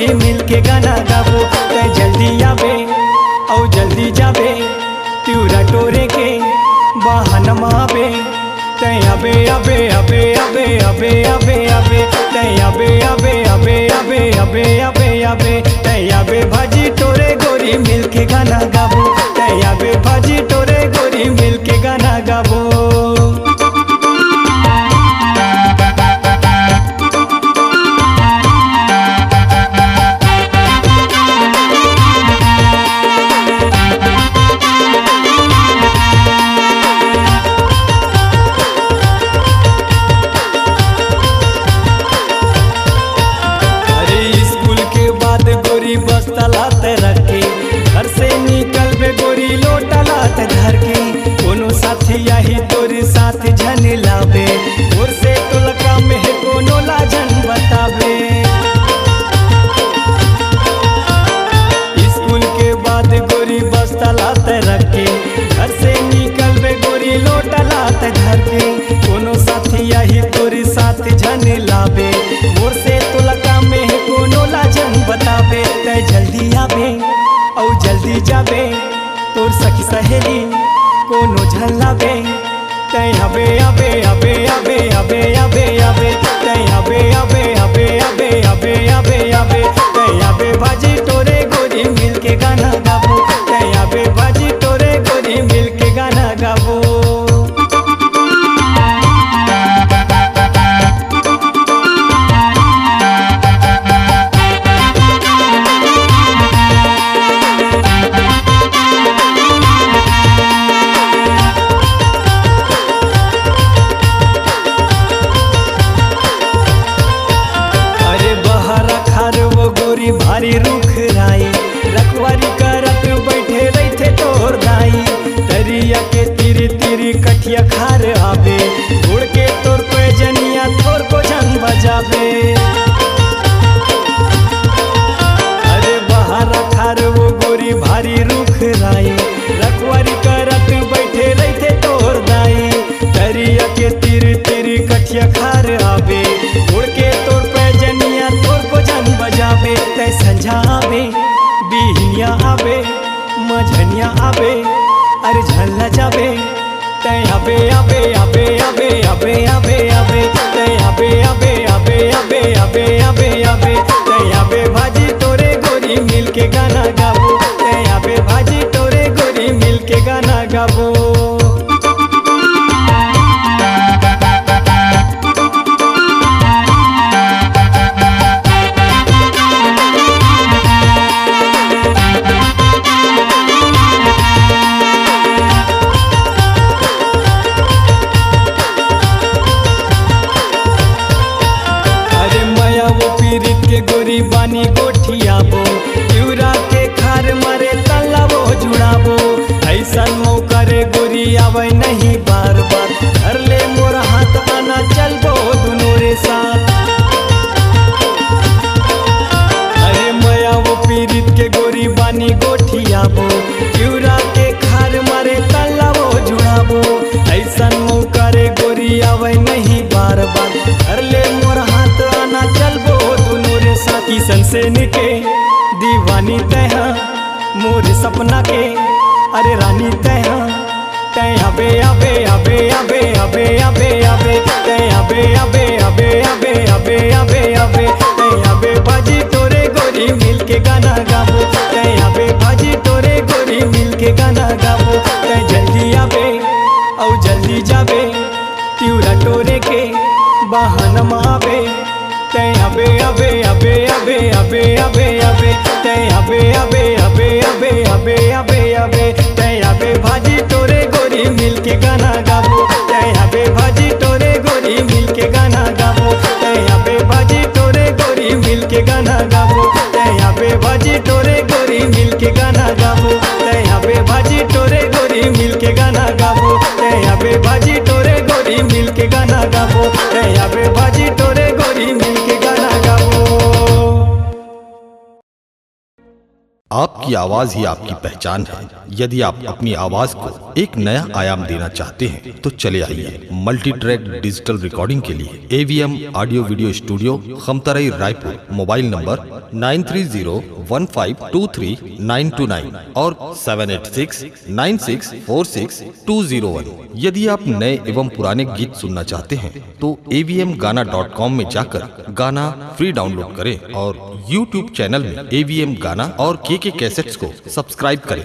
गोरी मिल के गाना गाबो। ते जल्दी आबे औ जल्दी जाबे तिउरा टोरे के बहानमा आबे। ते आबे आबे आबे आबे आबे आबे आबे ते आबे आबे आबे आबे आबे आबे आबे ते आबे भाजी टोरे गोरी मिल के गाना गाबो। ते आबे भाजी टोरे गोरी मिल के गाना गाबो। बस तलात रखे घर से निकल बे गोरी लोटा लात धर के। कोनो साथी यही तोर साथ झन लावे और से तुलका में कोनो लाजन बतावे। स्कूल के बाद गोरी बस तलात रखे घर से निकल बे गोरी लोटा लात धर के। कोनो साथी यही तोर साथ झन लावे और से तुलका में कोनो लाजन बतावे। ते जल्दी आबे औ जल्दी जाबे तोर सखी सहेली कोनो झल्लाबे। ते आबे आबे आबे आबे आबे आबे आबे ते आबे आबे आबे आबे आबे आबे आबे ते आबे भाजी टोरे गोरी मिल के गाना गाबो। ते आबे भाजी टोरे गोरी मिल के गाना गाबो। भारी रुख राई रखवारी करत बैठे रही तोर दाई। दरिया के तीरी तीरी कठिया खार आबे उड़ के तोर पे जनिया तोर को जन बजाबे। अरे बाहर खार वो गोरी भारी रुख राई रखवारी करत बैठे रही तोर दाई। दरिया के तीरी तीरी कठिया खार आबे उड़ के तोर पे जनिया तोर को जन बजाबे। ते संझा आबे बिहनिया आबे मझनिया आबे अरे झल्ला जाबे। ते आबे आबे आबे आबे आबे आबे आबे ते आबे आबे आबे आबे आबे आबे आबे ते आबे भाजी टोरे गोरी मिल के गाना गाबो। ते आबे भाजी टोरे गोरी मिल के गाना गाबो। गोरी बानी गोठियाबो तिउरा के खार मारे तल्लाबो जुड़ाबो। ऐसा मौका रे गोरी आवे नहीं बार बार घर ले मोर हाथ आना चलबो दुनों रे साथ। अरे मया वो पीरित के गोरी बानी गोठियाबो तिउरा के खार मारे तल्लाबो जुड़ाबो। ऐसा मौका रे गोरी आवे नहीं बार बार घर ले मोर हाथ आना चलबो साथी सनसेन के दीवानी तह मोर सपना के अरे रानी तह। ते आबे आबे आबे आबे आबे आबे आबे ते आबे आबे आबे आबे आबे आबे आबे ते आबे भाजी टोरे गोरी मिल के गाना गाबो। ते आबे भाजी टोरे गोरी मिल के गाना गाबो। ते जल्दी आबे औ जल्दी जाबे तिउरा टोरे के बहानमा आबे। ते आबे आबे आबे आबे आबे आबे आबे ते आबे आबे आबे आबे आबे आबे आबे ते आबे भाजी टोरे गोरी मिल के गाना गाबो। ते आबे भाजी टोरे गोरी मिल के गाना गाबो। ते आबे भाजी टोरे गोरी मिल के गाना गाबो। ते आबे भाजी टोरे गोरी मिल के गाना गाबो। ते आबे भाजी टोरे गोरी मिल के गाना गाबो। ते आबे भाजी टोरे गोरी मिल के गाना गाबो। ते आबे भाजी टोरे गोरी मिल के गाना गाबो। आपकी आवाज ही आपकी पहचान है। यदि आप अपनी आवाज को एक नया आयाम देना चाहते हैं तो चले आइए मल्टी ट्रैक डिजिटल रिकॉर्डिंग के लिए AVM audio video studio, Khamtarai, Raipur. Mobile number 9301523929 और 7869646201। यदि आप नए एवं पुराने गीत सुनना चाहते हैं तो avmgana.com में जाकर गाना फ्री डाउनलोड करें और YouTube चैनल में AVM गाना और KK कैसेट्स को सब्सक्राइब करें।